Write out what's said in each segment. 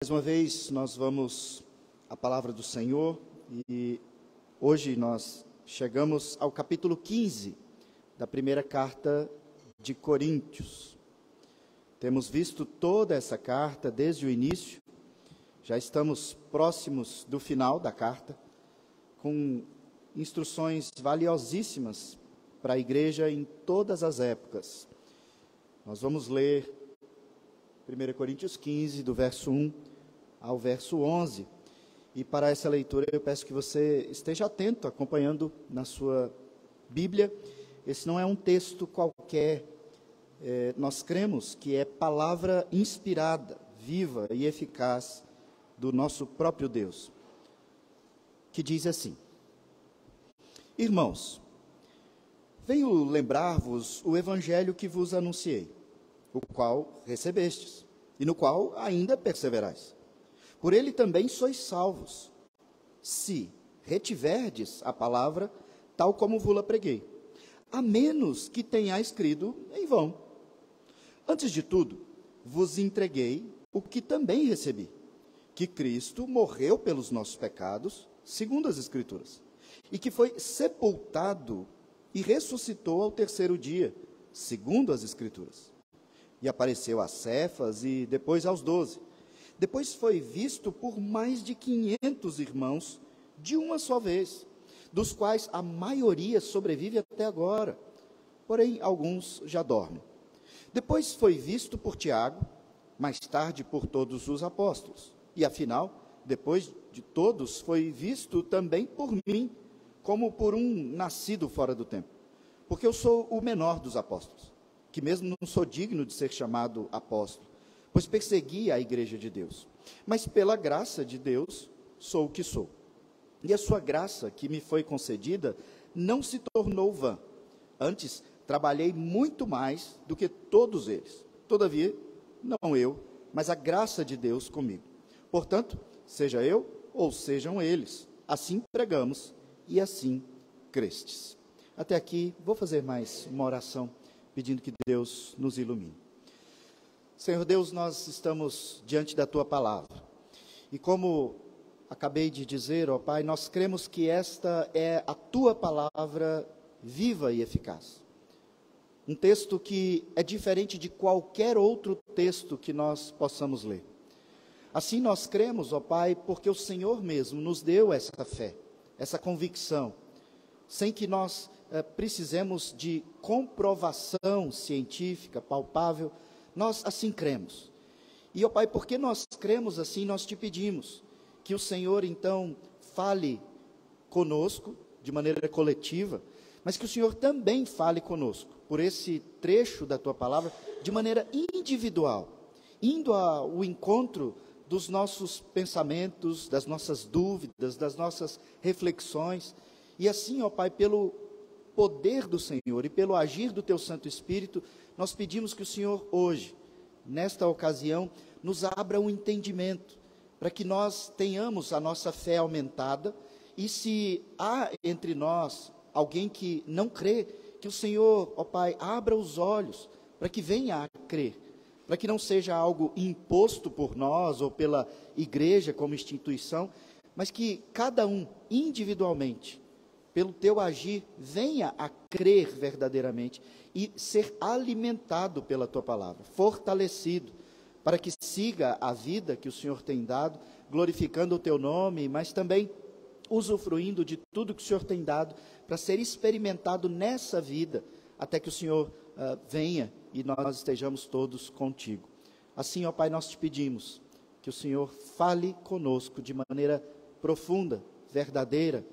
Mais uma vez nós vamos à palavra do Senhor e hoje nós chegamos ao capítulo 15 da primeira carta de Coríntios. Temos visto toda essa carta desde o início, já estamos próximos do final da carta, com instruções valiosíssimas para a igreja em todas as épocas. Nós vamos ler 1 Coríntios 15, do verso 1 ao verso 11. E para essa leitura eu peço que você esteja atento, acompanhando na sua Bíblia. Esse não é um texto qualquer. Nós cremos que é palavra inspirada, viva e eficaz do nosso próprio Deus, que diz assim: Irmãos, venho lembrar-vos o evangelho que vos anunciei, o qual recebestes, e no qual ainda perseverais. Por ele também sois salvos, se retiverdes a palavra, tal como vos-la preguei, a menos que tenhais crido em vão. Antes de tudo, vos entreguei o que também recebi, que Cristo morreu pelos nossos pecados, segundo as Escrituras, e que foi sepultado e ressuscitou ao terceiro dia, segundo as Escrituras. E apareceu a Cefas e depois aos 12. Depois foi visto por mais de 500 irmãos de uma só vez, dos quais a maioria sobrevive até agora, porém alguns já dormem. Depois foi visto por Tiago, mais tarde por todos os apóstolos. E afinal, depois de todos, foi visto também por mim, como por um nascido fora do tempo. Porque eu sou o menor dos apóstolos, que mesmo não sou digno de ser chamado apóstolo, pois persegui a igreja de Deus. Mas pela graça de Deus, sou o que sou. E a sua graça, que me foi concedida, não se tornou vã. Antes, trabalhei muito mais do que todos eles. Todavia, não eu, mas a graça de Deus comigo. Portanto, seja eu ou sejam eles, assim pregamos e assim crestes. Até aqui, vou fazer mais uma oração, pedindo que Deus nos ilumine. Senhor Deus, nós estamos diante da Tua palavra. E como acabei de dizer, ó Pai, nós cremos que esta é a Tua palavra viva e eficaz. Um texto que é diferente de qualquer outro texto que nós possamos ler. Assim nós cremos, ó Pai, porque o Senhor mesmo nos deu essa fé, essa convicção, sem que nós precisemos de comprovação científica, palpável. Nós assim cremos. E, ó Pai, porque nós cremos assim, nós te pedimos que o Senhor, então, fale conosco, de maneira coletiva, mas que o Senhor também fale conosco, por esse trecho da Tua palavra, de maneira individual, indo ao encontro dos nossos pensamentos, das nossas dúvidas, das nossas reflexões, e assim, ó Pai, pelo poder do Senhor e pelo agir do Teu Santo Espírito, nós pedimos que o Senhor hoje, nesta ocasião, nos abra um entendimento, para que nós tenhamos a nossa fé aumentada, e se há entre nós alguém que não crê, que o Senhor, ó Pai, abra os olhos, para que venha a crer, para que não seja algo imposto por nós, ou pela igreja como instituição, mas que cada um, individualmente, pelo Teu agir, venha a crer verdadeiramente e ser alimentado pela Tua palavra, fortalecido, para que siga a vida que o Senhor tem dado, glorificando o Teu nome, mas também usufruindo de tudo que o Senhor tem dado, para ser experimentado nessa vida, até que o Senhor venha e nós estejamos todos contigo. Assim, ó Pai, nós te pedimos que o Senhor fale conosco de maneira profunda, verdadeira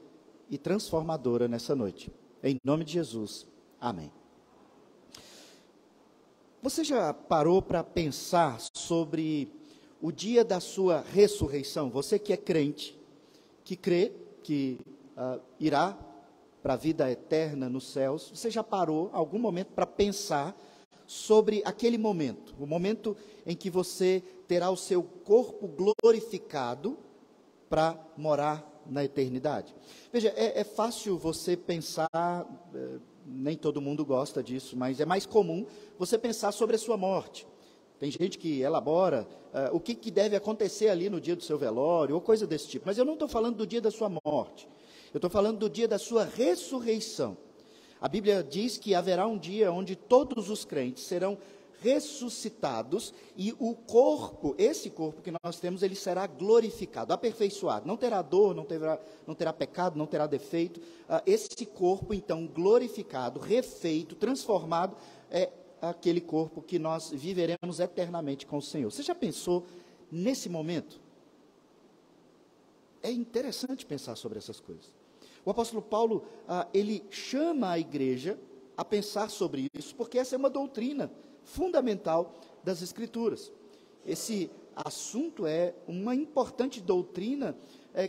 e transformadora nessa noite. Em nome de Jesus, amém. Você já parou para pensar sobre o dia da sua ressurreição? Você que é crente, que crê que irá para a vida eterna nos céus, você já parou algum momento para pensar sobre aquele momento, o momento em que você terá o seu corpo glorificado para morar na eternidade? Veja, é fácil você pensar, nem todo mundo gosta disso, mas é mais comum você pensar sobre a sua morte, Tem gente que elabora o que deve acontecer ali no dia do seu velório, ou coisa desse tipo. Mas eu não estou falando do dia da sua morte. Eu estou falando do dia da sua ressurreição. A Bíblia diz que haverá um dia onde todos os crentes serão ressuscitados e o corpo, esse corpo que nós temos, ele será glorificado, aperfeiçoado. Não terá dor, não terá pecado, não terá defeito. Esse corpo, então, glorificado, refeito, transformado, é aquele corpo que nós viveremos eternamente com o Senhor. Você já pensou nesse momento? É interessante pensar sobre essas coisas. O apóstolo Paulo, ele chama a igreja a pensar sobre isso, porque essa é uma doutrina fundamental das Escrituras. Esse assunto é uma importante doutrina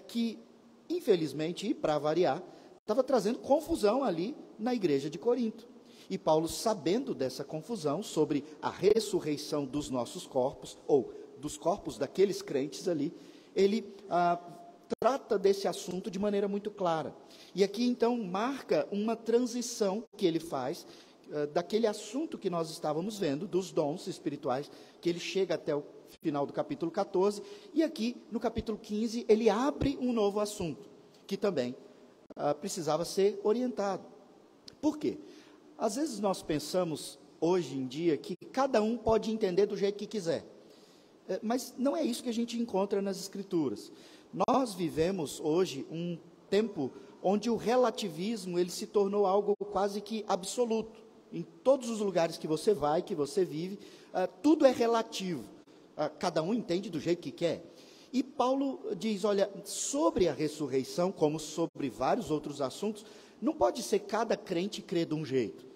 que, infelizmente, e para variar, estava trazendo confusão ali na igreja de Corinto. E Paulo, sabendo dessa confusão sobre a ressurreição dos nossos corpos, ou dos corpos daqueles crentes ali, ele trata desse assunto de maneira muito clara. E aqui, então, marca uma transição que ele faz daquele assunto que nós estávamos vendo, dos dons espirituais, que ele chega até o final do capítulo 14, e aqui, no capítulo 15, ele abre um novo assunto, que também precisava ser orientado. Por quê? Às vezes nós pensamos, hoje em dia, que cada um pode entender do jeito que quiser. Mas não é isso que a gente encontra nas Escrituras. Nós vivemos hoje um tempo onde o relativismo ele se tornou algo quase que absoluto. Em todos os lugares que você vai, que você vive, tudo é relativo. Cada um entende do jeito que quer. E Paulo diz, olha, sobre a ressurreição, como sobre vários outros assuntos, não pode ser cada crente crer de um jeito.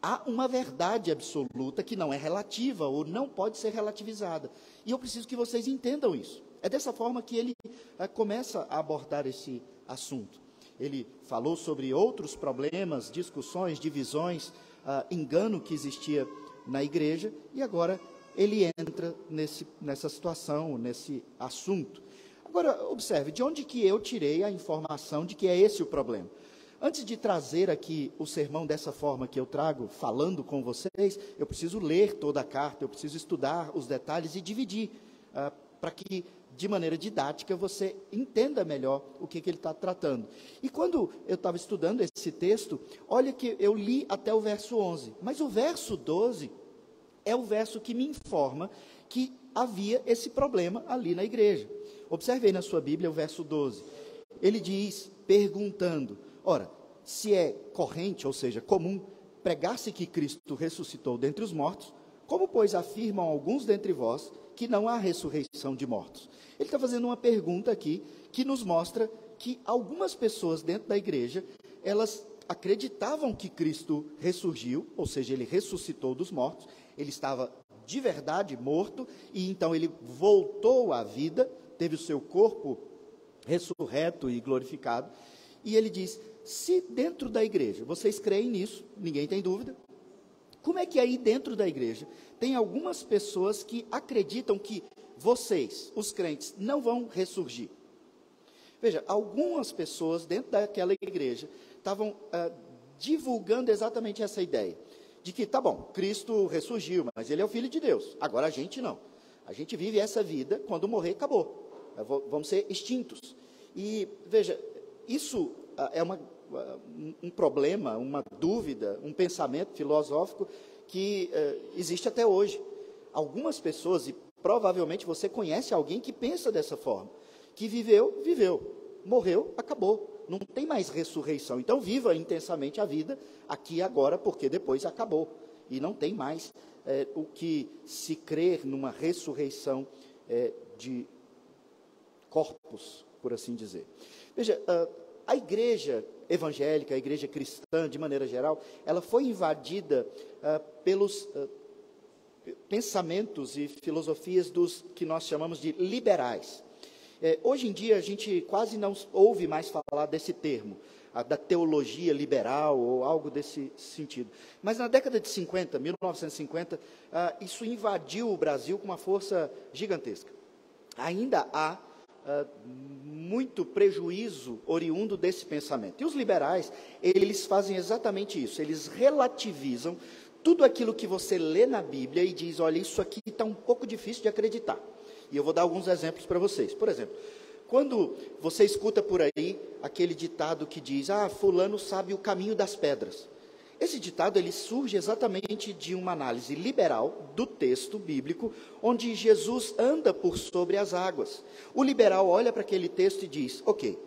Há uma verdade absoluta que não é relativa ou não pode ser relativizada. E eu preciso que vocês entendam isso. É dessa forma que ele começa a abordar esse assunto. Ele falou sobre outros problemas, discussões, divisões, engano que existia na igreja, e agora ele entra nessa situação, nesse assunto. Agora, observe, de onde que eu tirei a informação de que é esse o problema? Antes de trazer aqui o sermão dessa forma que eu trago, falando com vocês, eu preciso ler toda a carta, eu preciso estudar os detalhes e dividir, para que, de maneira didática, você entenda melhor o que ele está tratando. E quando eu estava estudando esse texto, olha que eu li até o verso 11, mas o verso 12 é o verso que me informa que havia esse problema ali na igreja. Observe aí na sua Bíblia o verso 12. Ele diz, perguntando, ora, se é corrente, ou seja, comum, pregar-se que Cristo ressuscitou dentre os mortos, como, pois, afirmam alguns dentre vós que não há ressurreição de mortos? Ele está fazendo uma pergunta aqui que nos mostra que algumas pessoas dentro da igreja, elas acreditavam que Cristo ressurgiu, ou seja, ele ressuscitou dos mortos, ele estava de verdade morto, e então ele voltou à vida, teve o seu corpo ressurreto e glorificado, e ele diz, se dentro da igreja vocês creem nisso, ninguém tem dúvida, como é que aí dentro da igreja tem algumas pessoas que acreditam que vocês, os crentes, não vão ressurgir? Veja, algumas pessoas dentro daquela igreja estavam divulgando exatamente essa ideia, de que, tá bom, Cristo ressurgiu, mas ele é o Filho de Deus, agora a gente não. A gente vive essa vida, quando morrer, acabou. Vamos ser extintos. E, veja, isso é um problema, uma dúvida, um pensamento filosófico que existe até hoje. Algumas pessoas, e provavelmente você conhece alguém que pensa dessa forma, que viveu, morreu, acabou. Não tem mais ressurreição. Então, viva intensamente a vida aqui e agora, porque depois acabou. E não tem mais o que se crer numa ressurreição de corpos, por assim dizer. Veja, a igreja evangélica, a igreja cristã, de maneira geral, ela foi invadida pelos pensamentos e filosofias dos que nós chamamos de liberais. Hoje em dia, a gente quase não ouve mais falar desse termo, da teologia liberal ou algo desse sentido. Mas na década de 50, 1950, isso invadiu o Brasil com uma força gigantesca. Ainda há muito prejuízo oriundo desse pensamento. E os liberais, eles fazem exatamente isso, eles relativizam tudo aquilo que você lê na Bíblia e diz, olha, isso aqui está um pouco difícil de acreditar. E eu vou dar alguns exemplos para vocês. Por exemplo, quando você escuta por aí aquele ditado que diz, fulano sabe o caminho das pedras. Esse ditado, ele surge exatamente de uma análise liberal do texto bíblico, onde Jesus anda por sobre as águas. O liberal olha para aquele texto e diz, ok,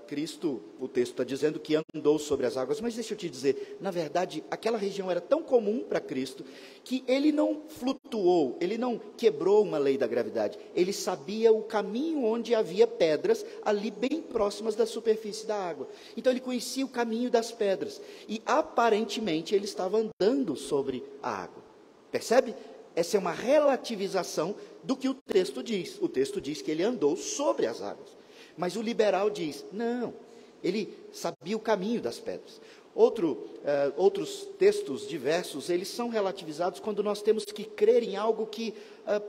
Cristo, o texto está dizendo que andou sobre as águas, mas deixa eu te dizer, na verdade, aquela região era tão comum para Cristo, que ele não flutuou, ele não quebrou uma lei da gravidade, ele sabia o caminho onde havia pedras, ali bem próximas da superfície da água. Então ele conhecia o caminho das pedras, e aparentemente ele estava andando sobre a água. Percebe? Essa é uma relativização do que o texto diz. O texto diz que ele andou sobre as águas. Mas o liberal diz, não, ele sabia o caminho das pedras. Outros textos diversos, eles são relativizados quando nós temos que crer em algo que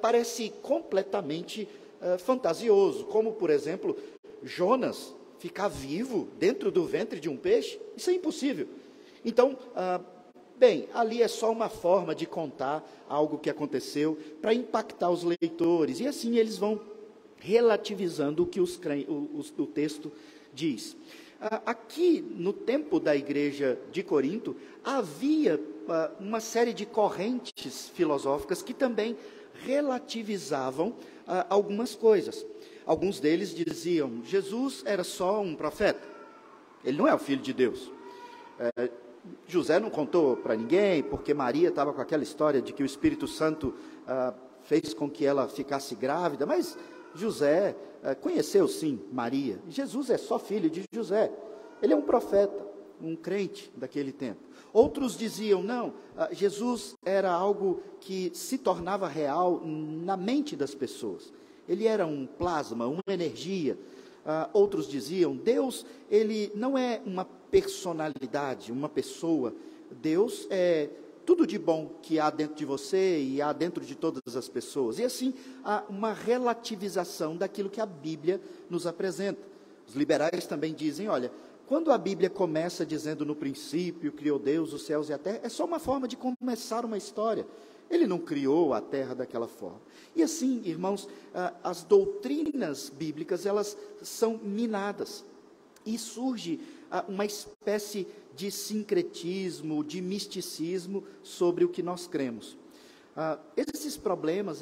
parece completamente fantasioso, como, por exemplo, Jonas ficar vivo dentro do ventre de um peixe. Isso é impossível. Então, ali é só uma forma de contar algo que aconteceu para impactar os leitores, e assim eles vão relativizando o que o texto diz. Aqui, no tempo da igreja de Corinto, havia uma série de correntes filosóficas que também relativizavam algumas coisas. Alguns deles diziam, Jesus era só um profeta, ele não é o filho de Deus. José não contou para ninguém, porque Maria estava com aquela história de que o Espírito Santo fez com que ela ficasse grávida, mas José conheceu sim Maria. Jesus é só filho de José. Ele é um profeta, um crente daquele tempo. Outros diziam, não, Jesus era algo que se tornava real na mente das pessoas. Ele era um plasma, uma energia. Outros diziam, Deus, ele não é uma personalidade, uma pessoa. Deus é tudo de bom que há dentro de você e há dentro de todas as pessoas. E assim, há uma relativização daquilo que a Bíblia nos apresenta. Os liberais também dizem, olha, quando a Bíblia começa dizendo no princípio, criou Deus os céus e a terra, é só uma forma de começar uma história. Ele não criou a terra daquela forma. E assim, irmãos, as doutrinas bíblicas, elas são minadas. E surge uma espécie de sincretismo, de misticismo sobre o que nós cremos. Esses problemas,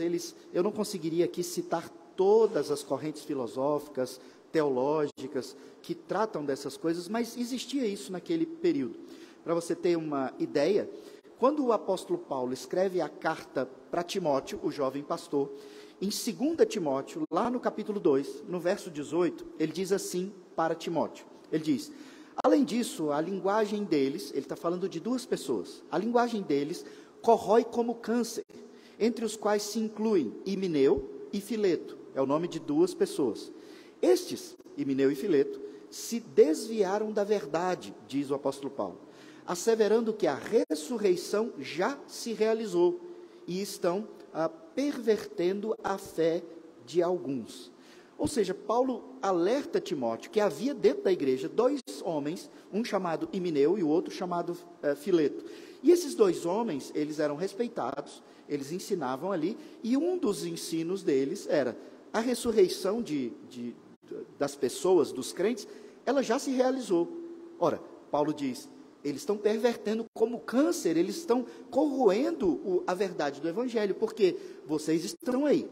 eu não conseguiria aqui citar todas as correntes filosóficas, teológicas, que tratam dessas coisas, mas existia isso naquele período. Para você ter uma ideia, quando o apóstolo Paulo escreve a carta para Timóteo, o jovem pastor, em 2 Timóteo, lá no capítulo 2, no verso 18, ele diz assim para Timóteo, ele diz, além disso, a linguagem deles, ele está falando de duas pessoas, a linguagem deles corrói como câncer, entre os quais se incluem Himeneu e Fileto, é o nome de duas pessoas. Estes, Himeneu e Fileto, se desviaram da verdade, diz o apóstolo Paulo, asseverando que a ressurreição já se realizou e estão pervertendo a fé de alguns. Ou seja, Paulo alerta Timóteo que havia dentro da igreja dois homens, um chamado Himeneu e o outro chamado Fileto. E esses dois homens, eles eram respeitados, eles ensinavam ali, e um dos ensinos deles era a ressurreição das pessoas, dos crentes, ela já se realizou. Ora, Paulo diz, eles estão pervertendo como câncer, eles estão corroendo a verdade do Evangelho, porque vocês estão aí,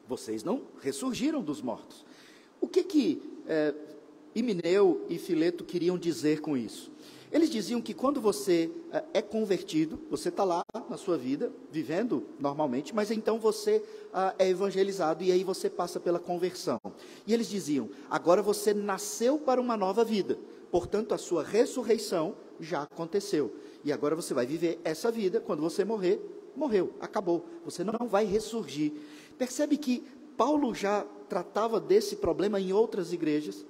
vocês não ressurgiram dos mortos. O que Himeneu e Fileto queriam dizer com isso? Eles diziam que quando você é convertido, você está lá na sua vida, vivendo normalmente, mas então você é evangelizado e aí você passa pela conversão. E eles diziam, agora você nasceu para uma nova vida, portanto a sua ressurreição já aconteceu. E agora você vai viver essa vida, quando você morrer, morreu, acabou, você não vai ressurgir. Percebe que Paulo já tratava desse problema em outras igrejas?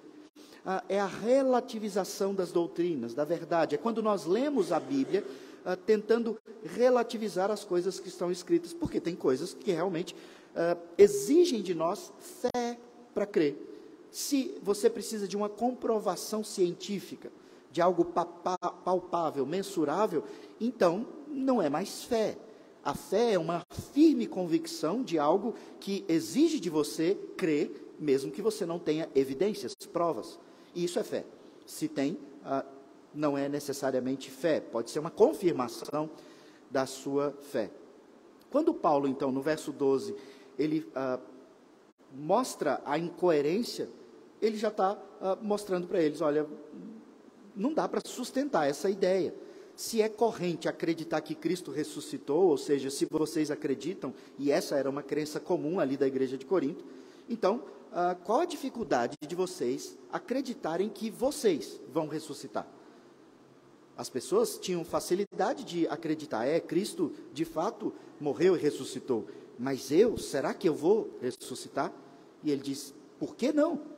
É a relativização das doutrinas, da verdade. É quando nós lemos a Bíblia, tentando relativizar as coisas que estão escritas, porque tem coisas que realmente exigem de nós fé para crer. Se você precisa de uma comprovação científica, de algo palpável, mensurável, então não é mais fé. A fé é uma firme convicção de algo que exige de você crer, mesmo que você não tenha evidências, provas. E isso é fé. Se tem, não é necessariamente fé, pode ser uma confirmação da sua fé. Quando Paulo, então, no verso 12, ele mostra a incoerência, ele já está mostrando para eles, olha, não dá para sustentar essa ideia. Se é corrente acreditar que Cristo ressuscitou, ou seja, se vocês acreditam, e essa era uma crença comum ali da igreja de Corinto, então, qual a dificuldade de vocês acreditarem que vocês vão ressuscitar? As pessoas tinham facilidade de acreditar, Cristo de fato morreu e ressuscitou, mas será que eu vou ressuscitar? E ele diz, por que não?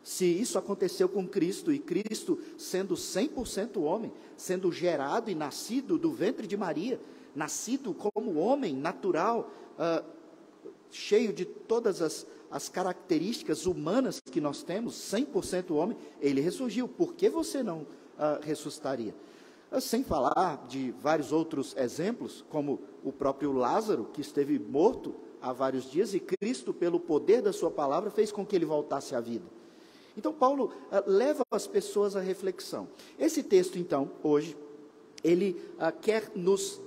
Se isso aconteceu com Cristo, e Cristo sendo 100% homem, sendo gerado e nascido do ventre de Maria, nascido como homem natural, cheio de todas as características humanas que nós temos, 100% homem, ele ressurgiu, por que você não ressuscitaria? Sem falar de vários outros exemplos, como o próprio Lázaro, que esteve morto há vários dias, e Cristo, pelo poder da sua palavra, fez com que ele voltasse à vida. Então, Paulo leva as pessoas à reflexão. Esse texto, então, hoje, ele quer nos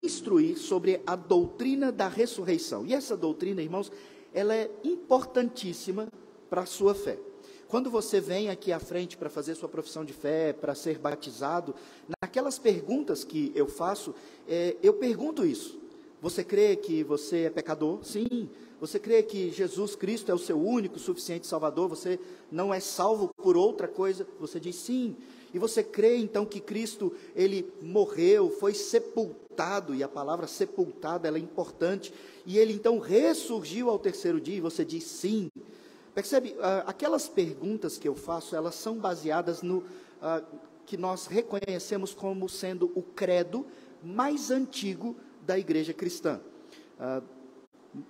instruir sobre a doutrina da ressurreição. E essa doutrina, irmãos, ela é importantíssima para a sua fé. Quando você vem aqui à frente para fazer sua profissão de fé, para ser batizado, naquelas perguntas que eu faço, eu pergunto isso. Você crê que você é pecador? Sim. Você crê que Jesus Cristo é o seu único, suficiente Salvador? Você não é salvo por outra coisa? Você diz sim. E você crê então que Cristo, ele morreu, foi sepultado, e a palavra sepultado, ela é importante, e ele então ressurgiu ao terceiro dia, e você diz sim. Percebe? Aquelas perguntas que eu faço, elas são baseadas no que nós reconhecemos como sendo o credo mais antigo da igreja cristã.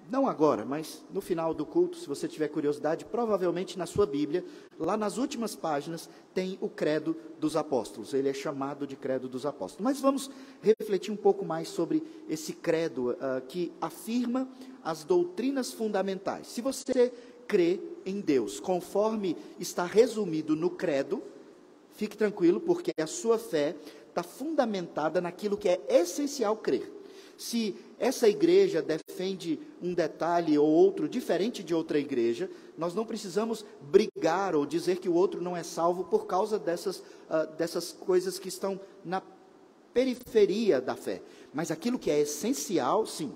Não agora, mas no final do culto, se você tiver curiosidade, provavelmente na sua Bíblia, lá nas últimas páginas, tem o credo dos apóstolos. Ele é chamado de credo dos apóstolos. Mas vamos refletir um pouco mais sobre esse credo que afirma as doutrinas fundamentais. Se você crê em Deus, conforme está resumido no credo, fique tranquilo, porque a sua fé está fundamentada naquilo que é essencial crer. Se essa igreja defende um detalhe ou outro diferente de outra igreja, nós não precisamos brigar ou dizer que o outro não é salvo por causa dessas coisas que estão na periferia da fé. Mas aquilo que é essencial, sim.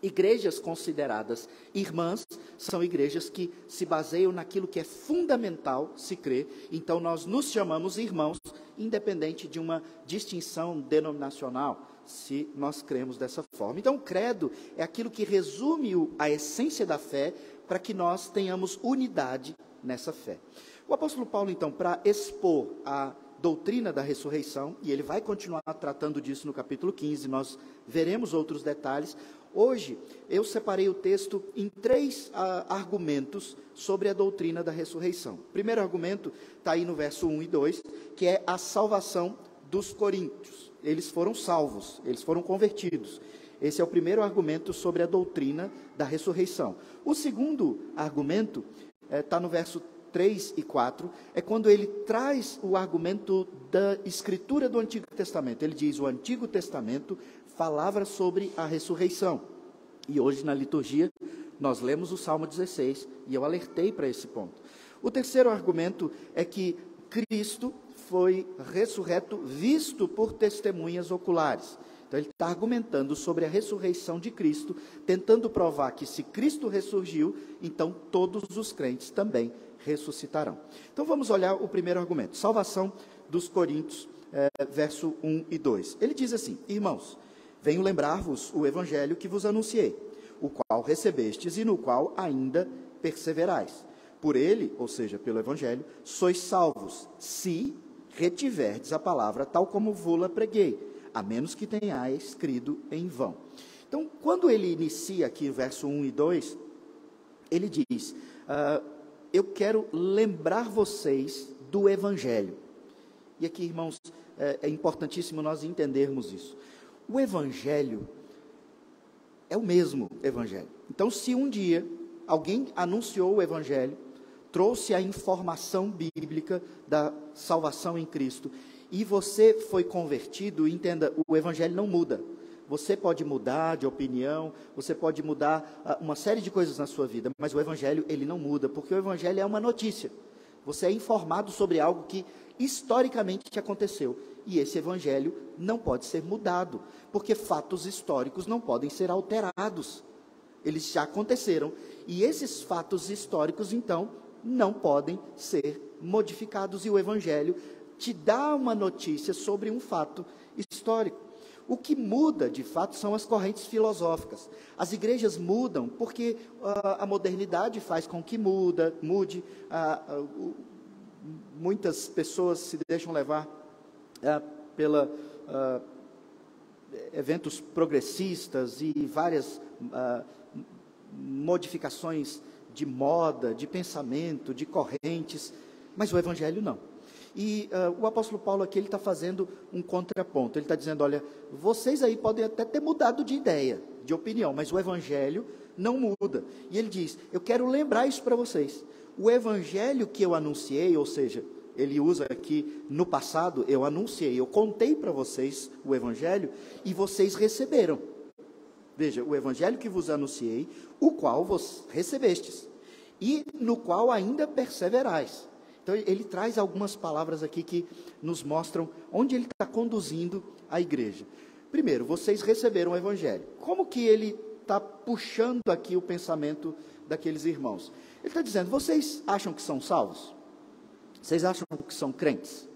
Igrejas consideradas irmãs são igrejas que se baseiam naquilo que é fundamental se crer. Então nós nos chamamos irmãos, independente de uma distinção denominacional, se nós cremos dessa forma. Então o credo é aquilo que resume a essência da fé, para que nós tenhamos unidade nessa fé. O apóstolo Paulo, então, para expor a doutrina da ressurreição, e ele vai continuar tratando disso no capítulo 15, nós veremos outros detalhes. Hoje, eu separei o texto em 3 argumentos sobre a doutrina da ressurreição. O primeiro argumento está aí no verso 1 e 2, que é a salvação dos coríntios. Eles foram salvos, eles foram convertidos. Esse é o primeiro argumento sobre a doutrina da ressurreição. O segundo argumento está no verso 3 e 4, é quando ele traz o argumento da escritura do Antigo Testamento. Ele diz, o Antigo Testamento falava sobre a ressurreição. E hoje na liturgia nós lemos o Salmo 16 e eu alertei para esse ponto. O terceiro argumento é que Cristo foi ressurreto, visto por testemunhas oculares. Então ele está argumentando sobre a ressurreição de Cristo, tentando provar que se Cristo ressurgiu, então todos os crentes também ressuscitarão. Então vamos olhar o primeiro argumento, salvação dos coríntios, verso 1 e 2. Ele diz assim, irmãos, venho lembrar-vos o evangelho que vos anunciei, o qual recebestes e no qual ainda perseverais. Por ele, ou seja, pelo evangelho, sois salvos, se retiverdes a palavra tal como vou-la preguei, a menos que tenhais crido em vão. Então, quando ele inicia aqui o verso 1 e 2, ele diz, eu quero lembrar vocês do evangelho. E aqui, irmãos, é importantíssimo nós entendermos isso. O Evangelho é o mesmo Evangelho. Então, se um dia alguém anunciou o Evangelho, trouxe a informação bíblica da salvação em Cristo, e você foi convertido, entenda, o Evangelho não muda. Você pode mudar de opinião, você pode mudar uma série de coisas na sua vida, mas o Evangelho, ele não muda, porque o Evangelho é uma notícia. Você é informado sobre algo que historicamente aconteceu, e esse Evangelho não pode ser mudado, porque fatos históricos não podem ser alterados. Eles já aconteceram, e esses fatos históricos, então, não podem ser modificados, e o Evangelho te dá uma notícia sobre um fato histórico. O que muda, de fato, são as correntes filosóficas. As igrejas mudam porque a modernidade faz com que mude. Muitas pessoas se deixam levar pela eventos progressistas e várias modificações de moda, de pensamento, de correntes, mas o Evangelho não. E o apóstolo Paulo aqui, ele está fazendo um contraponto. Ele está dizendo, olha, vocês aí podem até ter mudado de ideia, de opinião, mas o Evangelho não muda. E ele diz, eu quero lembrar isso para vocês. O Evangelho que eu anunciei, ou seja, ele usa aqui, no passado, eu anunciei, eu contei para vocês o Evangelho, e vocês receberam. Veja, o Evangelho que vos anunciei, o qual vos recebestes, e no qual ainda perseverais. Então, ele traz algumas palavras aqui que nos mostram onde ele está conduzindo a igreja. Primeiro, vocês receberam o Evangelho. Como que ele está puxando aqui o pensamento daqueles irmãos? Ele está dizendo, vocês acham que são salvos? Vocês acham que são crentes?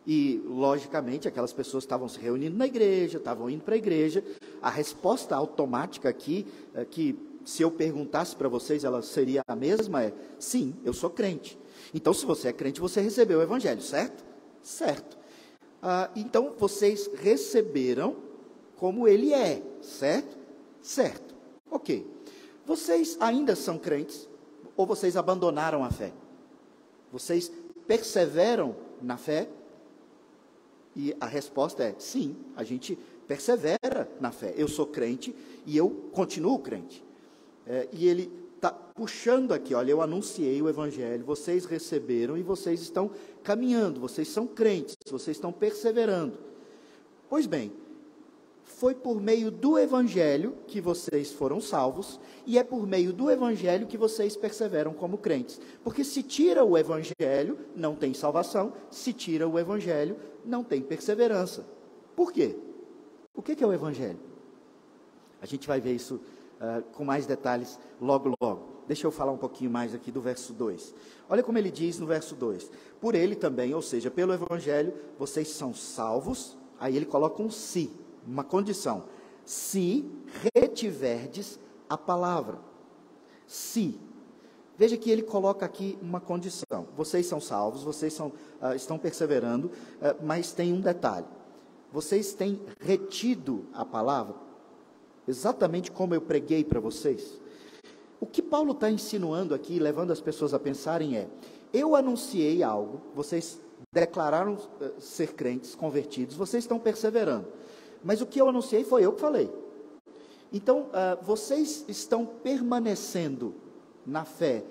E, logicamente, aquelas pessoas estavam se reunindo na igreja, estavam indo para a igreja. A resposta automática aqui, que se eu perguntasse para vocês, ela seria a mesma, é, sim, eu sou crente. Então, se você é crente, você recebeu o Evangelho, certo? Certo. Então, vocês receberam como ele é, certo? Certo. Ok. Vocês ainda são crentes? Ou vocês abandonaram a fé? Vocês perseveram na fé? E a resposta é, sim, a gente persevera na fé. Eu sou crente e eu continuo crente. E ele está puxando aqui, olha, eu anunciei o Evangelho, vocês receberam e vocês estão caminhando, vocês são crentes, vocês estão perseverando. Pois bem, foi por meio do Evangelho que vocês foram salvos, e é por meio do Evangelho que vocês perseveram como crentes. Porque se tira o Evangelho, não tem salvação, se tira o Evangelho, não tem perseverança. Por quê? O que é o Evangelho? A gente vai ver isso com mais detalhes logo. Deixa eu falar um pouquinho mais aqui do verso 2. Olha como ele diz no verso 2. Por ele também, ou seja, pelo Evangelho, vocês são salvos. Aí ele coloca um se, uma condição. Se retiverdes a palavra. Se. Veja que ele coloca aqui uma condição. Vocês são salvos, vocês estão perseverando, mas tem um detalhe. Vocês têm retido a palavra, exatamente como eu preguei para vocês. O que Paulo está insinuando aqui, levando as pessoas a pensarem é, eu anunciei algo, vocês declararam ser crentes, convertidos, vocês estão perseverando, mas o que eu anunciei foi eu que falei. Então, vocês estão permanecendo na fé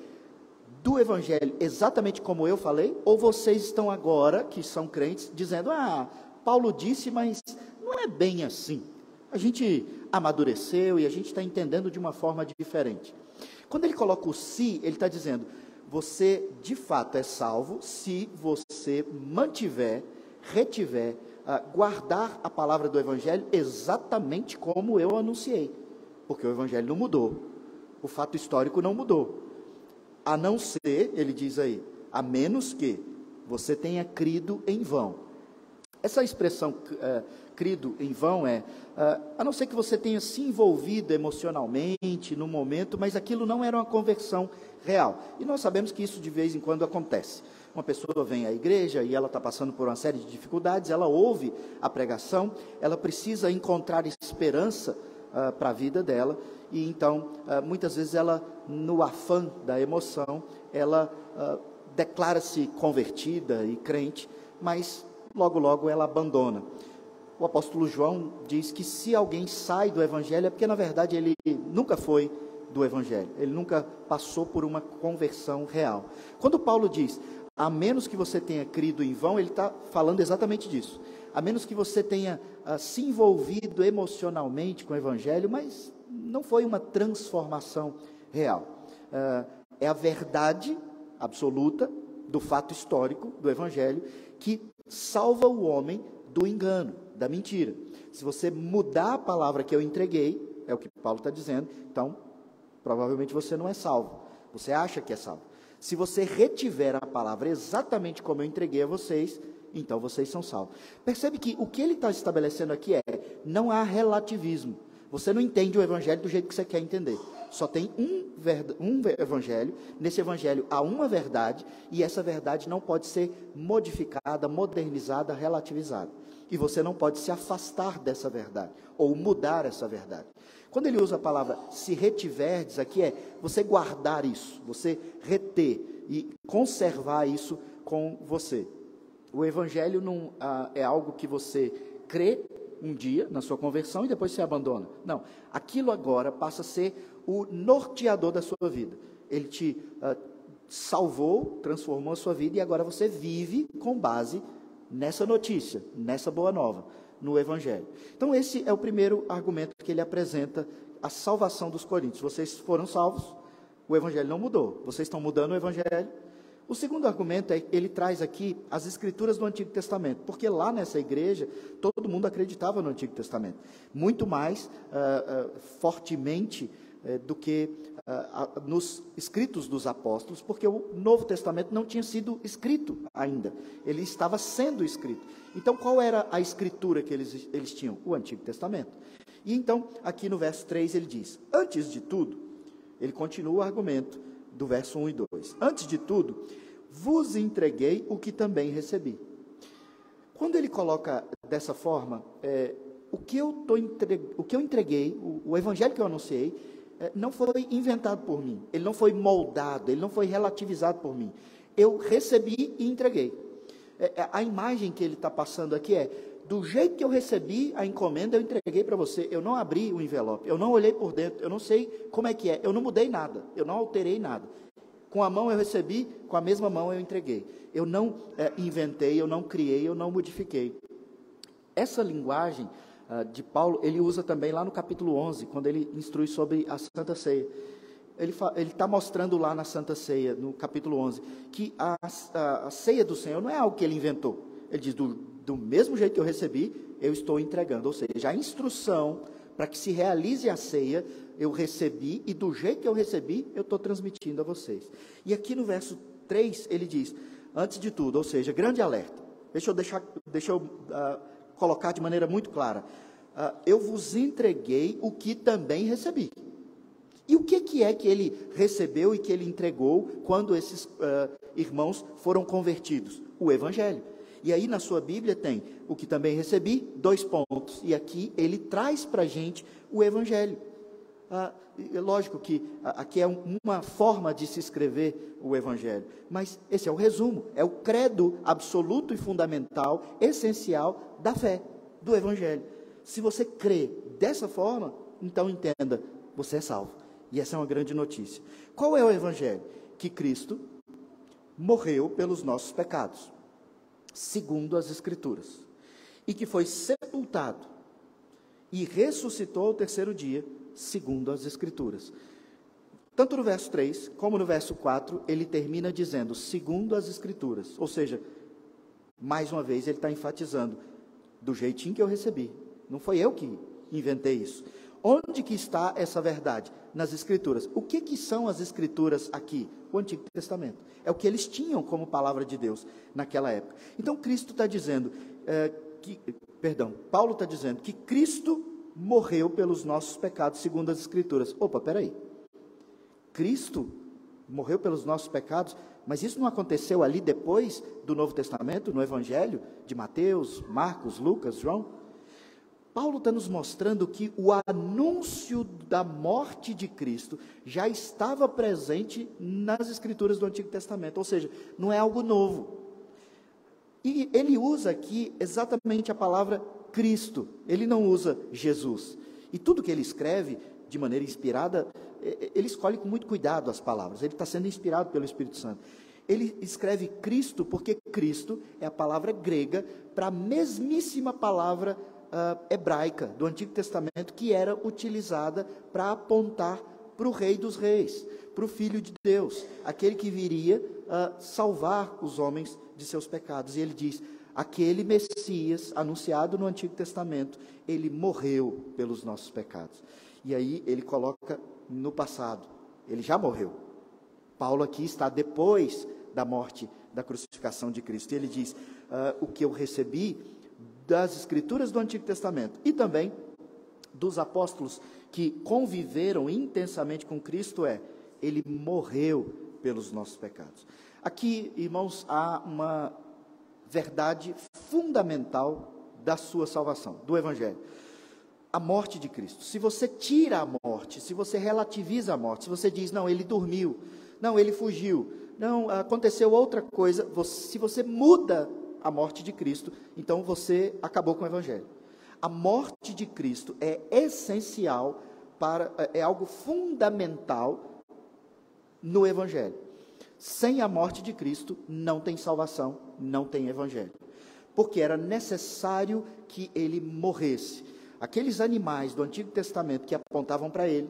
do Evangelho exatamente como eu falei, ou vocês estão agora, que são crentes, dizendo, Paulo disse, mas não é bem assim. A gente amadureceu e a gente está entendendo de uma forma diferente. Quando ele coloca o se, ele está dizendo, você de fato é salvo se você mantiver, retiver, guardar a palavra do Evangelho exatamente como eu anunciei. Porque o Evangelho não mudou. O fato histórico não mudou. A não ser, ele diz aí, a menos que você tenha crido em vão. Essa expressão, crido em vão, a não ser que você tenha se envolvido emocionalmente no momento, mas aquilo não era uma conversão real. E nós sabemos que isso de vez em quando acontece. Uma pessoa vem à igreja e ela está passando por uma série de dificuldades, ela ouve a pregação, ela precisa encontrar esperança para a vida dela, e então, muitas vezes ela, no afã da emoção, ela declara-se convertida e crente, mas logo ela abandona. o apóstolo João diz que se alguém sai do evangelho é porque na verdade ele nunca foi do evangelho, ele nunca passou por uma conversão real. Quando Paulo diz, a menos que você tenha crido em vão, ele está falando exatamente disso. A menos que você tenha se envolvido emocionalmente com o evangelho, mas não foi uma transformação real. É a verdade absoluta do fato histórico do evangelho que salva o homem do engano, da mentira. Se você mudar a palavra que eu entreguei, é o que Paulo está dizendo, então provavelmente você não é salvo. Você acha que é salvo. Se você retiver a palavra exatamente como eu entreguei a vocês, então vocês são salvos. Percebe que o que ele está estabelecendo aqui é, não há relativismo. Você não entende o evangelho do jeito que você quer entender. Só tem um evangelho, nesse evangelho há uma verdade, e essa verdade não pode ser modificada, modernizada, relativizada. E você não pode se afastar dessa verdade, ou mudar essa verdade. Quando ele usa a palavra se retiverdes, aqui é você guardar isso, você reter e conservar isso com você. O evangelho não é algo que você crê um dia na sua conversão e depois se abandona. Não, aquilo agora passa a ser o norteador da sua vida. Ele te salvou, transformou a sua vida e agora você vive com base nessa notícia, nessa boa nova, no evangelho. Então esse é o primeiro argumento que ele apresenta, a salvação dos coríntios. Vocês foram salvos, o evangelho não mudou, vocês estão mudando o evangelho. O segundo argumento é que ele traz aqui as escrituras do Antigo Testamento, porque lá nessa igreja todo mundo acreditava no Antigo Testamento, muito mais fortemente do que nos escritos dos apóstolos, porque o Novo Testamento não tinha sido escrito ainda, ele estava sendo escrito. Então qual era a escritura que eles tinham? O Antigo Testamento. E então aqui no verso 3 ele diz, antes de tudo, ele continua o argumento do verso 1 e 2. Antes de tudo, vos entreguei o que também recebi. Quando ele coloca dessa forma, o que eu entreguei, o evangelho que eu anunciei, não foi inventado por mim, ele não foi moldado, ele não foi relativizado por mim. Eu recebi e entreguei. A imagem que ele está passando aqui é, do jeito que eu recebi a encomenda, eu entreguei para você. Eu não abri o envelope, eu não olhei por dentro, eu não sei como é que é, eu não mudei nada, eu não alterei nada. Com a mão eu recebi, com a mesma mão eu entreguei. Eu não inventei, eu não criei, eu não modifiquei. Essa linguagem de Paulo, ele usa também lá no capítulo 11, quando ele instrui sobre a Santa Ceia. Ele está mostrando lá na Santa Ceia, no capítulo 11, que a ceia do Senhor não é algo que ele inventou. Ele diz, do mesmo jeito que eu recebi, eu estou entregando. Ou seja, a instrução para que se realize a ceia, eu recebi, e do jeito que eu recebi, eu estou transmitindo a vocês. E aqui no verso 3, ele diz, antes de tudo, ou seja, grande alerta. Deixa eu colocar de maneira muito clara. Eu vos entreguei o que também recebi. E o que é que ele recebeu e que ele entregou quando esses irmãos foram convertidos? O Evangelho. E aí na sua Bíblia tem o que também recebi, 2 pontos. E aqui ele traz para a gente o Evangelho. É lógico que aqui é uma forma de se escrever o Evangelho, mas esse é o resumo, é o credo absoluto e fundamental, essencial da fé, do Evangelho. Se você crê dessa forma, então entenda, você é salvo. E essa é uma grande notícia. Qual é o Evangelho? Que Cristo morreu pelos nossos pecados, segundo as Escrituras, e que foi sepultado e ressuscitou ao 3º dia, segundo as Escrituras. Tanto no verso 3, como no verso 4, ele termina dizendo, segundo as Escrituras. Ou seja, mais uma vez ele está enfatizando, do jeitinho que eu recebi. Não foi eu que inventei isso. Onde que está essa verdade? Nas Escrituras. O que são as Escrituras aqui? O Antigo Testamento. É o que eles tinham como palavra de Deus naquela época. Então Cristo está dizendo, Paulo está dizendo que Cristo morreu pelos nossos pecados, segundo as Escrituras. Opa, peraí. Cristo morreu pelos nossos pecados, mas isso não aconteceu ali depois do Novo Testamento, no Evangelho de Mateus, Marcos, Lucas, João? Paulo está nos mostrando que o anúncio da morte de Cristo já estava presente nas Escrituras do Antigo Testamento, ou seja, não é algo novo. E ele usa aqui exatamente a palavra Cristo, ele não usa Jesus. E tudo que ele escreve de maneira inspirada, ele escolhe com muito cuidado as palavras, ele está sendo inspirado pelo Espírito Santo. Ele escreve Cristo porque Cristo é a palavra grega para a mesmíssima palavra hebraica do Antigo Testamento, que era utilizada para apontar para o Rei dos Reis, para o Filho de Deus, aquele que viria salvar os homens de seus pecados. E ele diz, aquele Messias anunciado no Antigo Testamento, ele morreu pelos nossos pecados. E aí ele coloca no passado, ele já morreu. Paulo aqui está depois da morte, da crucificação de Cristo. E ele diz, o que eu recebi das Escrituras do Antigo Testamento e também dos apóstolos que conviveram intensamente com Cristo ele morreu pelos nossos pecados. Aqui, irmãos, há uma verdade fundamental da sua salvação, do Evangelho. A morte de Cristo. Se você tira a morte, se você relativiza a morte, se você diz, não, ele dormiu, não, ele fugiu, não, aconteceu outra coisa, se você muda a morte de Cristo, então você acabou com o Evangelho. A morte de Cristo é essencial, é algo fundamental no Evangelho. Sem a morte de Cristo, não tem salvação, não tem Evangelho. Porque era necessário que ele morresse. Aqueles animais do Antigo Testamento que apontavam para ele,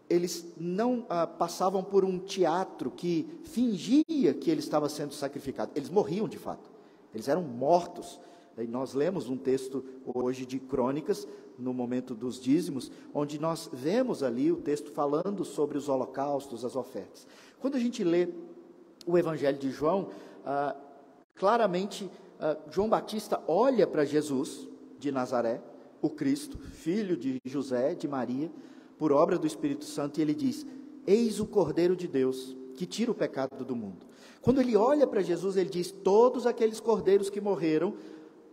eles não passavam por um teatro que fingia que ele estava sendo sacrificado. Eles morriam de fato. Eles eram mortos. E nós lemos um texto hoje de Crônicas, no momento dos dízimos, onde nós vemos ali o texto falando sobre os holocaustos, as ofertas. Quando a gente lê o Evangelho de João, claramente João Batista olha para Jesus de Nazaré, o Cristo, filho de José, de Maria, por obra do Espírito Santo, e ele diz, eis o Cordeiro de Deus, que tira o pecado do mundo. Quando ele olha para Jesus, ele diz, todos aqueles cordeiros que morreram,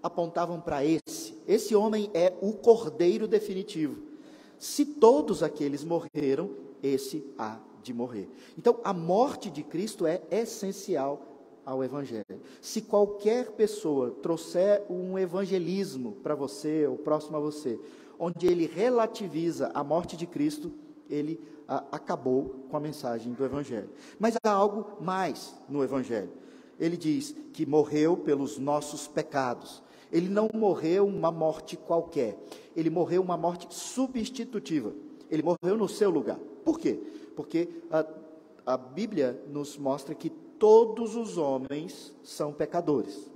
apontavam para esse homem é o Cordeiro definitivo. Se todos aqueles morreram, esse há de morrer. Então, a morte de Cristo é essencial ao Evangelho. Se qualquer pessoa trouxer um evangelismo para você, ou próximo a você, onde ele relativiza a morte de Cristo, ele acabou com a mensagem do Evangelho. Mas há algo mais no Evangelho. Ele diz que morreu pelos nossos pecados. Ele não morreu uma morte qualquer. Ele morreu uma morte substitutiva. Ele morreu no seu lugar. Por quê? Porque a Bíblia nos mostra que todos os homens são pecadores.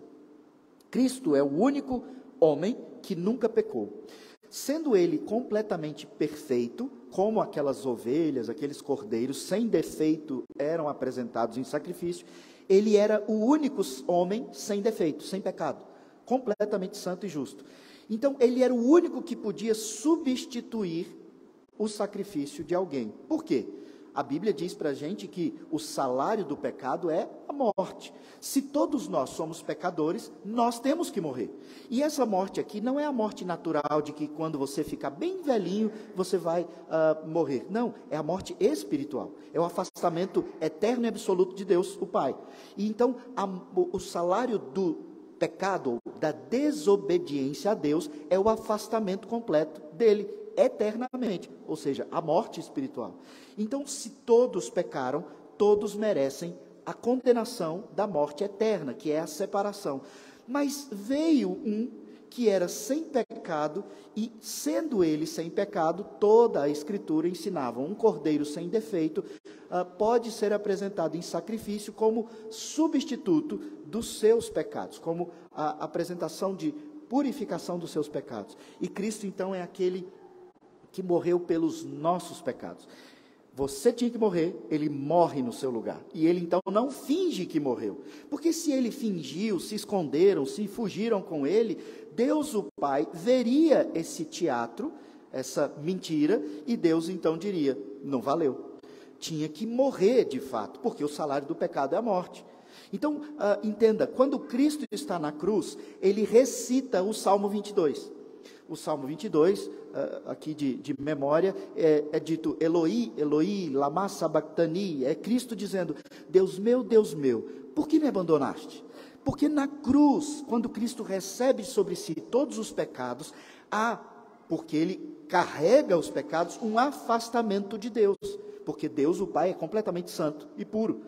Cristo é o único homem que nunca pecou. Sendo ele completamente perfeito, como aquelas ovelhas, aqueles cordeiros sem defeito eram apresentados em sacrifício, ele era o único homem sem defeito, sem pecado, completamente santo e justo. Então, ele era o único que podia substituir o sacrifício de alguém. Por quê? A Bíblia diz para a gente que o salário do pecado é a morte. Se todos nós somos pecadores, nós temos que morrer. E essa morte aqui não é a morte natural de que quando você ficar bem velhinho, você vai morrer. Não, é a morte espiritual. É o afastamento eterno e absoluto de Deus, o Pai. E então, o salário do pecado, da desobediência a Deus, é o afastamento completo dele, eternamente, ou seja, a morte espiritual. Então, se todos pecaram, todos merecem a condenação da morte eterna, que é a separação. Mas veio um que era sem pecado, e sendo ele sem pecado, toda a Escritura ensinava, um cordeiro sem defeito pode ser apresentado em sacrifício como substituto dos seus pecados, como a apresentação de purificação dos seus pecados. E Cristo, então, é aquele que morreu pelos nossos pecados. Você tinha que morrer, ele morre no seu lugar. E ele então não finge que morreu. Porque se ele fingiu, se esconderam, se fugiram com ele, Deus o Pai veria esse teatro, essa mentira, e Deus então diria, não valeu. Tinha que morrer de fato, porque o salário do pecado é a morte. Então, entenda, quando Cristo está na cruz, ele recita o Salmo 22. O Salmo 22, aqui de memória, é dito, Eloi, Eloi, lama sabachthani, é Cristo dizendo, Deus meu, por que me abandonaste? Porque na cruz, quando Cristo recebe sobre si todos os pecados, porque ele carrega os pecados, um afastamento de Deus. Porque Deus, o Pai, é completamente santo e puro.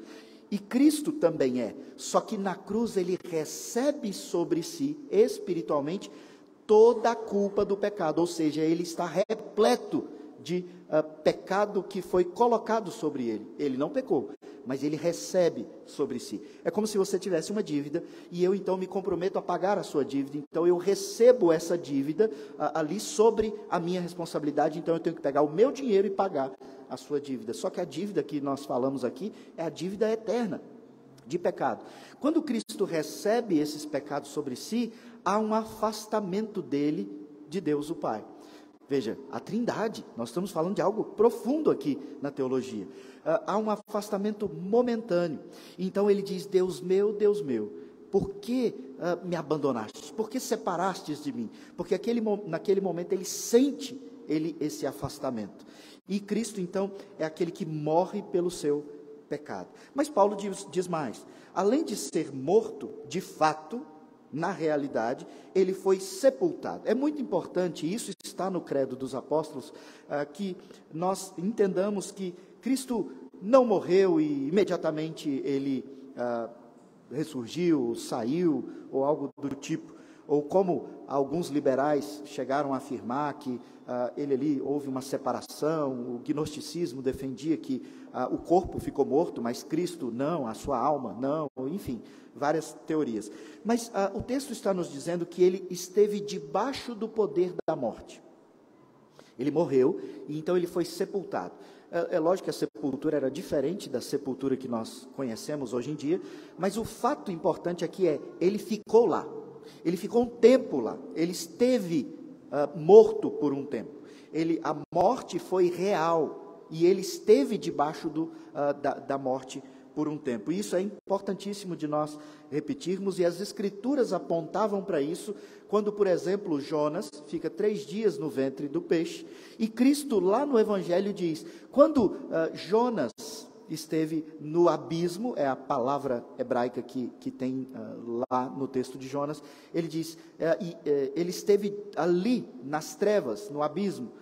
E Cristo também é. Só que na cruz ele recebe sobre si, espiritualmente, toda a culpa do pecado. Ou seja, ele está repleto de pecado que foi colocado sobre ele. Ele não pecou, mas ele recebe sobre si. É como se você tivesse uma dívida e eu então me comprometo a pagar a sua dívida. Então eu recebo essa dívida ali sobre a minha responsabilidade. Então eu tenho que pegar o meu dinheiro e pagar a sua dívida. Só que a dívida que nós falamos aqui é a dívida eterna de pecado. Quando Cristo recebe esses pecados sobre si, há um afastamento dele de Deus o Pai. Veja, a Trindade, nós estamos falando de algo profundo aqui na teologia. Há um afastamento momentâneo. Então ele diz: Deus meu, por que me abandonaste? Por que separastes de mim? Porque naquele momento ele sente esse afastamento. E Cristo então é aquele que morre pelo seu pecado. Mas Paulo diz mais: além de ser morto, de fato, na realidade, ele foi sepultado. É muito importante, isso está no credo dos apóstolos, que nós entendamos que Cristo não morreu e imediatamente ele ressurgiu, saiu, ou algo do tipo. Ou como alguns liberais chegaram a afirmar que houve uma separação, o gnosticismo defendia que o corpo ficou morto, mas Cristo não, a sua alma não, enfim, várias teorias. Mas o texto está nos dizendo que ele esteve debaixo do poder da morte. Ele morreu e então ele foi sepultado. É lógico que a sepultura era diferente da sepultura que nós conhecemos hoje em dia, mas o fato importante aqui ele ficou lá. Ele ficou um tempo lá, ele esteve morto por um tempo. A morte foi real e ele esteve debaixo da morte por um tempo. Isso é importantíssimo de nós repetirmos, e as Escrituras apontavam para isso, quando, por exemplo, Jonas fica 3 dias no ventre do peixe, e Cristo lá no Evangelho diz, quando Jonas esteve no abismo, é a palavra hebraica que tem lá no texto de Jonas, ele diz, ele esteve ali nas trevas, no abismo,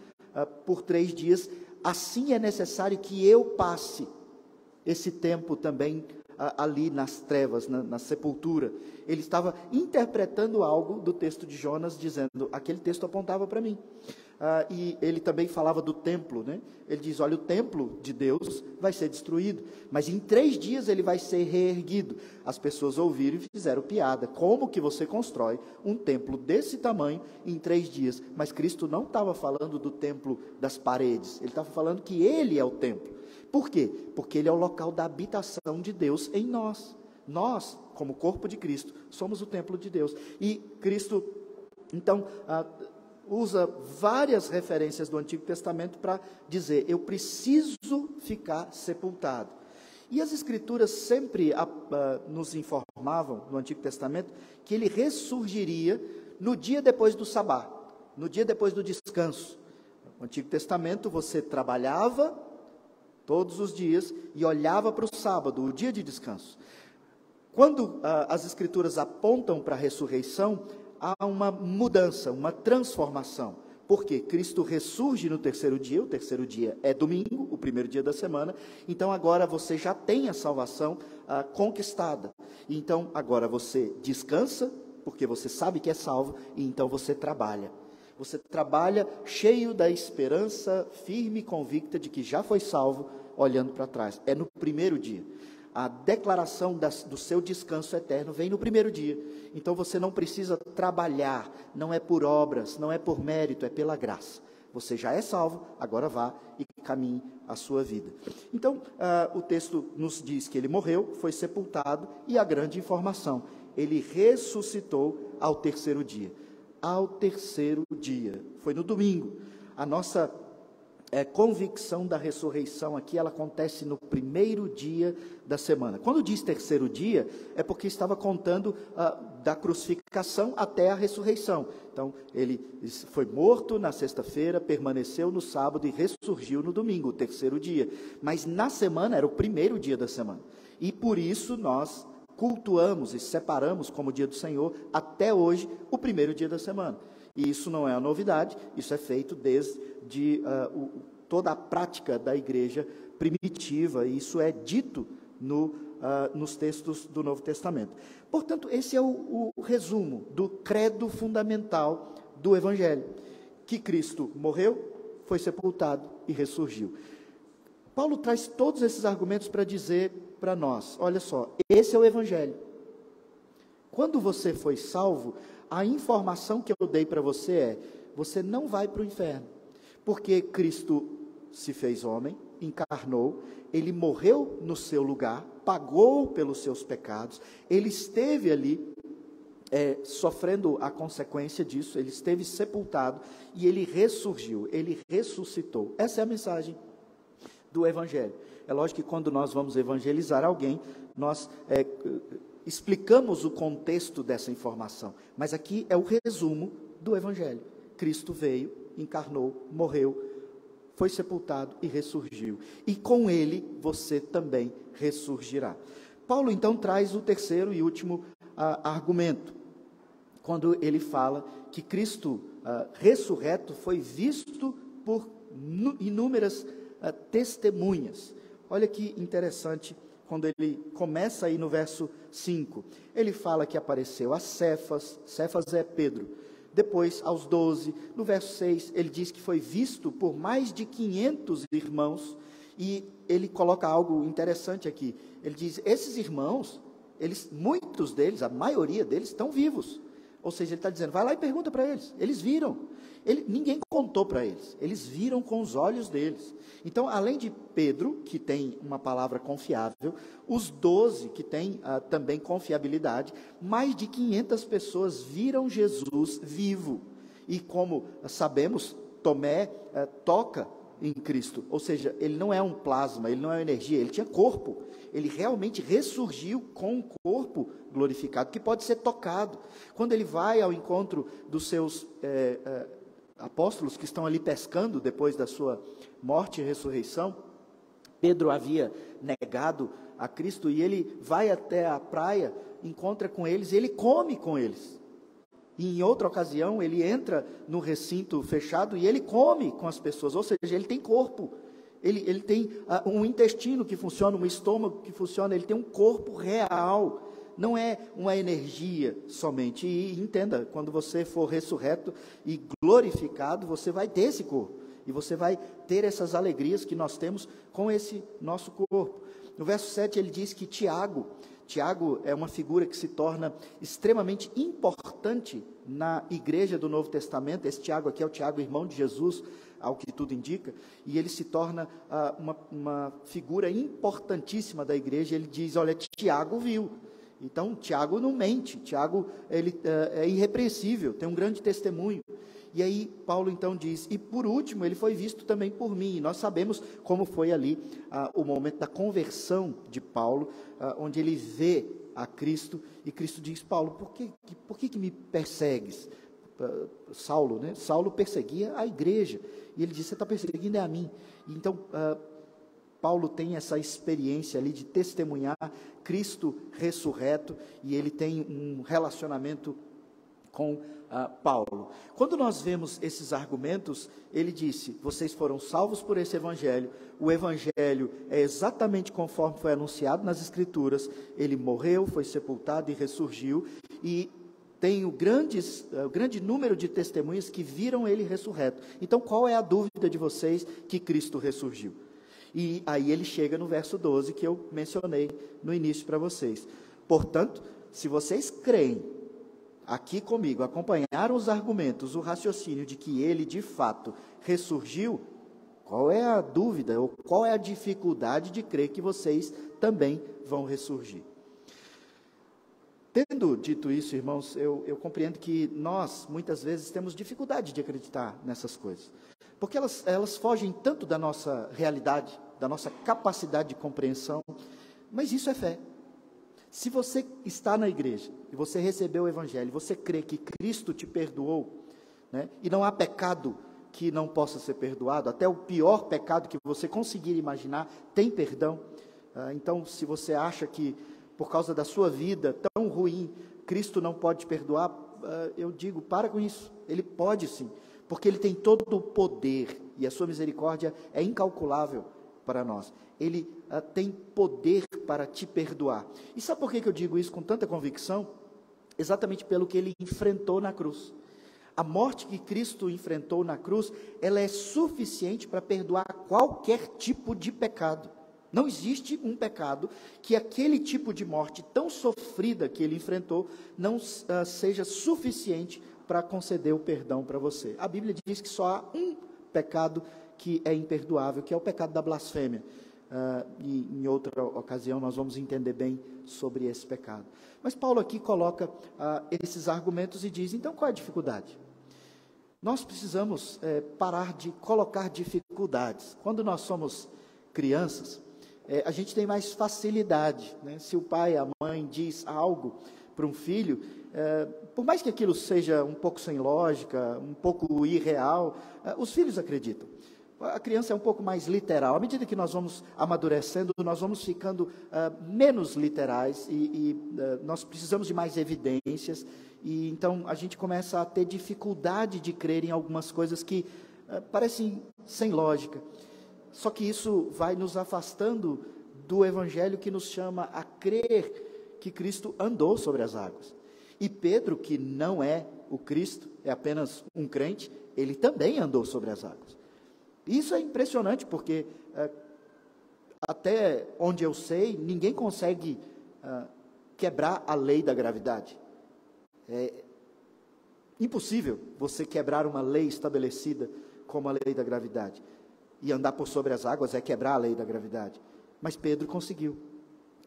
por 3 dias, assim é necessário que eu passe esse tempo também ali nas trevas, na sepultura. Ele estava interpretando algo do texto de Jonas, dizendo, aquele texto apontava para mim. E ele também falava do templo, né? Ele diz, olha, o templo de Deus vai ser destruído, mas em 3 dias ele vai ser reerguido. As pessoas ouviram e fizeram piada, como que você constrói um templo desse tamanho em 3 dias? Mas Cristo não estava falando do templo das paredes, ele estava falando que ele é o templo. Por quê? Porque ele é o local da habitação de Deus em nós. Nós, como corpo de Cristo, somos o templo de Deus. E Cristo, então, usa várias referências do Antigo Testamento para dizer, eu preciso ficar sepultado. E as Escrituras sempre nos informavam, no Antigo Testamento, que ele ressurgiria no dia depois do sabá, no dia depois do descanso. No Antigo Testamento você trabalhava todos os dias e olhava para o sábado, o dia de descanso. Quando as Escrituras apontam para a ressurreição, há uma mudança, uma transformação. Porque Cristo ressurge no 3º dia, o 3º dia é domingo, o 1º dia da semana, então agora você já tem a salvação conquistada. Então agora você descansa, porque você sabe que é salvo, e então você trabalha. Você trabalha cheio da esperança firme e convicta de que já foi salvo, olhando para trás. É no 1º dia. A declaração do seu descanso eterno vem no 1º dia. Então você não precisa trabalhar, não é por obras, não é por mérito, é pela graça. Você já é salvo, agora vá e caminhe a sua vida. Então, o texto nos diz que ele morreu, foi sepultado, e a grande informação, ele ressuscitou ao 3º dia. Ao 3º dia, foi no domingo. A nossa convicção da ressurreição aqui, ela acontece no 1º dia da semana. Quando diz 3º dia, é porque estava contando da crucificação até a ressurreição. Então, ele foi morto na sexta-feira, permaneceu no sábado e ressurgiu no domingo, o 3º dia. Mas na semana era o 1º dia da semana. E por isso nós cultuamos e separamos como dia do Senhor, até hoje, o primeiro dia da semana. E isso não é uma novidade, isso é feito desde toda a prática da igreja primitiva, e isso é dito nos textos do Novo Testamento. Portanto, esse é o resumo do credo fundamental do Evangelho, que Cristo morreu, foi sepultado e ressurgiu. Paulo traz todos esses argumentos para dizer para nós, olha só, esse é o Evangelho. Quando você foi salvo, a informação que eu dei para você é, você não vai para o inferno, porque Cristo se fez homem, encarnou, ele morreu no seu lugar, pagou pelos seus pecados, ele esteve ali sofrendo a consequência disso, ele esteve sepultado e ele ressurgiu, ele ressuscitou. Essa é a mensagem do Evangelho. É lógico que quando nós vamos evangelizar alguém, nós explicamos o contexto dessa informação, mas aqui é o resumo do Evangelho. Cristo veio, encarnou, morreu, foi sepultado e ressurgiu. E com ele você também ressurgirá. Paulo então traz o terceiro e último argumento, quando ele fala que Cristo ressurreto foi visto por inúmeras testemunhas. Olha que interessante, quando ele começa aí no verso 5, ele fala que apareceu a Cefas é Pedro, depois aos 12, no verso 6, ele diz que foi visto por mais de 500 irmãos, e ele coloca algo interessante aqui, ele diz, esses irmãos, muitos deles, a maioria deles estão vivos, ou seja, ele está dizendo, vai lá e pergunta para eles viram, ninguém contou para eles viram com os olhos deles. Então, além de Pedro, que tem uma palavra confiável, os 12 que têm também confiabilidade, mais de 500 pessoas viram Jesus vivo, e como sabemos, Tomé toca em Cristo, ou seja, ele não é um plasma, ele não é uma energia, ele tinha corpo, ele realmente ressurgiu com um corpo glorificado, que pode ser tocado. Quando ele vai ao encontro dos seus apóstolos que estão ali pescando depois da sua morte e ressurreição, Pedro havia negado a Cristo, e ele vai até a praia, encontra com eles, e ele come com eles. E em outra ocasião, ele entra no recinto fechado e ele come com as pessoas, ou seja, ele tem corpo, ele tem um intestino que funciona, um estômago que funciona, ele tem um corpo real, não é uma energia somente. E entenda, quando você for ressurreto e glorificado, você vai ter esse corpo, e você vai ter essas alegrias que nós temos com esse nosso corpo. No verso 7 ele diz que Tiago é uma figura que se torna extremamente importante na igreja do Novo Testamento. Esse Tiago aqui é o Tiago, irmão de Jesus, ao que tudo indica, e ele se torna uma figura importantíssima da igreja. Ele diz, olha, Tiago viu. Então, Tiago não mente, Tiago ele, é irrepreensível, tem um grande testemunho. E aí, Paulo então diz, e por último, ele foi visto também por mim. E nós sabemos como foi ali o momento da conversão de Paulo, onde ele vê a Cristo, e Cristo diz, Paulo, por que me persegues? Saulo, né? Saulo perseguia a igreja, e ele disse, você está perseguindo a mim. Então, Paulo tem essa experiência ali de testemunhar Cristo ressurreto, e ele tem um relacionamento com Paulo. Quando nós vemos esses argumentos, ele disse, vocês foram salvos por esse evangelho, o evangelho é exatamente conforme foi anunciado nas Escrituras, ele morreu, foi sepultado e ressurgiu, e tem o grande número de testemunhas que viram ele ressurreto. Então, qual é a dúvida de vocês que Cristo ressurgiu? E aí ele chega no verso 12, que eu mencionei no início para vocês. Portanto, se vocês creem, aqui comigo, acompanharam os argumentos, o raciocínio de que ele de fato ressurgiu, qual é a dúvida, ou qual é a dificuldade de crer que vocês também vão ressurgir? Tendo dito isso, irmãos, eu compreendo que nós, muitas vezes, temos dificuldade de acreditar nessas coisas, porque elas fogem tanto da nossa realidade, da nossa capacidade de compreensão, mas isso é fé. Se você está na igreja, e você recebeu o evangelho, você crê que Cristo te perdoou, né, e não há pecado que não possa ser perdoado, até o pior pecado que você conseguir imaginar, tem perdão. Então, se você acha que por causa da sua vida tão ruim, Cristo não pode perdoar, eu digo, para com isso. Ele pode sim, porque Ele tem todo o poder, e a sua misericórdia é incalculável para nós. Ele tem poder para te perdoar. E sabe por que eu digo isso com tanta convicção? Exatamente pelo que Ele enfrentou na cruz. A morte que Cristo enfrentou na cruz, ela é suficiente para perdoar qualquer tipo de pecado. Não existe um pecado que aquele tipo de morte tão sofrida que Ele enfrentou não seja suficiente para conceder o perdão para você. A Bíblia diz que só há um pecado que é imperdoável, que é o pecado da blasfêmia. E em outra ocasião nós vamos entender bem sobre esse pecado. Mas Paulo aqui coloca esses argumentos e diz, então qual é a dificuldade? Nós precisamos parar de colocar dificuldades. Quando nós somos crianças, a gente tem mais facilidade, né? Se o pai, a mãe diz algo para um filho, por mais que aquilo seja um pouco sem lógica, um pouco irreal, os filhos acreditam. A criança é um pouco mais literal. À medida que nós vamos amadurecendo, nós vamos ficando menos literais e nós precisamos de mais evidências. E então a gente começa a ter dificuldade de crer em algumas coisas que parecem sem lógica. Só que isso vai nos afastando do Evangelho que nos chama a crer que Cristo andou sobre as águas. E Pedro, que não é o Cristo, é apenas um crente, ele também andou sobre as águas. Isso é impressionante, porque até onde eu sei, ninguém consegue quebrar a lei da gravidade. É impossível você quebrar uma lei estabelecida como a lei da gravidade. E andar por sobre as águas é quebrar a lei da gravidade. Mas Pedro conseguiu.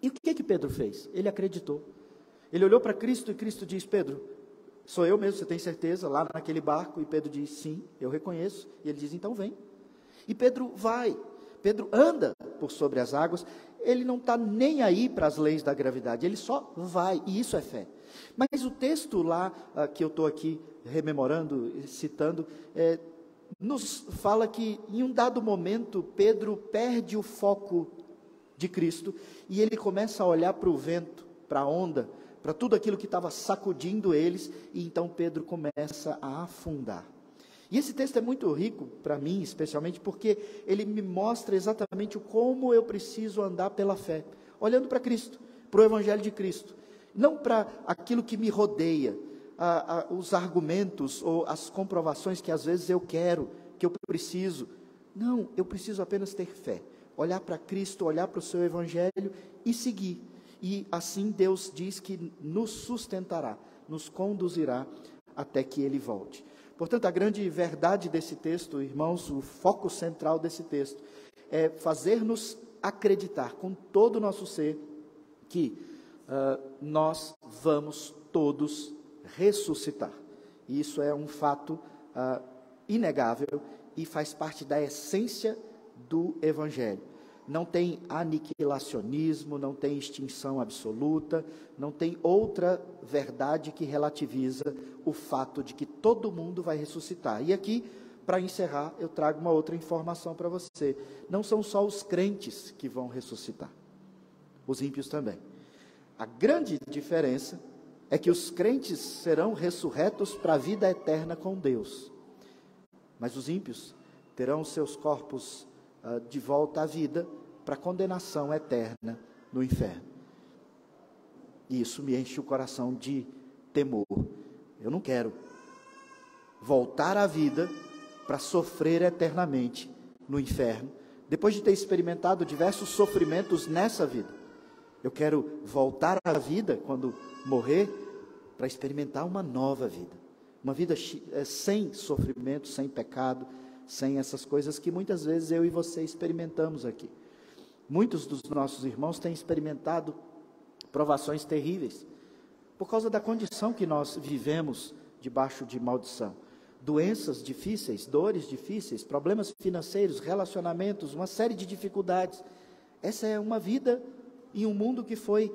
E o que Pedro fez? Ele acreditou. Ele olhou para Cristo e Cristo diz, Pedro, sou eu mesmo, você tem certeza? Lá naquele barco. E Pedro diz, sim, eu reconheço. E ele diz, então vem. E Pedro vai. Pedro anda por sobre as águas. Ele não está nem aí para as leis da gravidade. Ele só vai. E isso é fé. Mas o texto lá, que eu estou aqui rememorando, citando, nos fala que em um dado momento Pedro perde o foco de Cristo e ele começa a olhar para o vento, para a onda, para tudo aquilo que estava sacudindo eles, e então Pedro começa a afundar. E esse texto é muito rico para mim, especialmente porque ele me mostra exatamente como eu preciso andar pela fé, olhando para Cristo, para o Evangelho de Cristo, não para aquilo que me rodeia, os argumentos ou as comprovações que às vezes eu quero, que eu preciso. Não, eu preciso apenas ter fé, olhar para Cristo, olhar para o seu Evangelho e seguir. E assim Deus diz que nos sustentará, nos conduzirá até que Ele volte. Portanto, a grande verdade desse texto, irmãos, o foco central desse texto, é fazer-nos acreditar com todo o nosso ser que nós vamos todos ressuscitar. E isso é um fato inegável e faz parte da essência do Evangelho. Não tem aniquilacionismo, não tem extinção absoluta, não tem outra verdade que relativiza o fato de que todo mundo vai ressuscitar. E aqui, para encerrar, eu trago uma outra informação para você. Não são só os crentes que vão ressuscitar, os ímpios também. A grande diferença é que os crentes serão ressurretos para a vida eterna com Deus, mas os ímpios terão seus corpos de volta à vida para a condenação eterna no inferno. E isso me enche o coração de temor. Eu não quero voltar à vida para sofrer eternamente no inferno, depois de ter experimentado diversos sofrimentos nessa vida. Eu quero voltar à vida quando morrer para experimentar uma nova vida. Uma vida sem sofrimento, sem pecado, sem essas coisas que muitas vezes eu e você experimentamos aqui. Muitos dos nossos irmãos têm experimentado provações terríveis por causa da condição que nós vivemos debaixo de maldição. Doenças difíceis, dores difíceis, problemas financeiros, relacionamentos, uma série de dificuldades. Essa é uma vida em um mundo que foi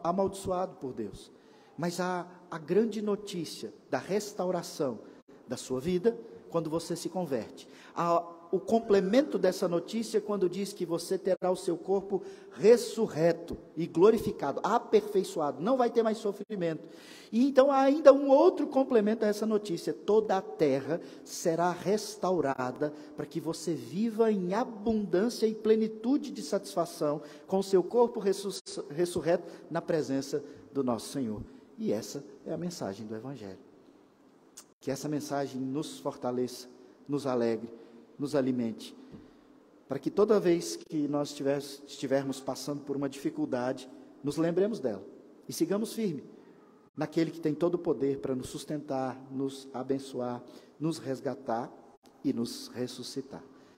amaldiçoado por Deus. Mas há a grande notícia da restauração da sua vida quando você se converte. Há o complemento dessa notícia quando diz que você terá o seu corpo ressurreto e glorificado, aperfeiçoado, não vai ter mais sofrimento. E então há ainda um outro complemento a essa notícia: toda a terra será restaurada para que você viva em abundância e plenitude de satisfação com o seu corpo ressurreto na presença do nosso Senhor. E essa é a mensagem do Evangelho. Que essa mensagem nos fortaleça, nos alegre, nos alimente, para que toda vez que nós estivermos passando por uma dificuldade, nos lembremos dela e sigamos firmes naquele que tem todo o poder para nos sustentar, nos abençoar, nos resgatar e nos ressuscitar.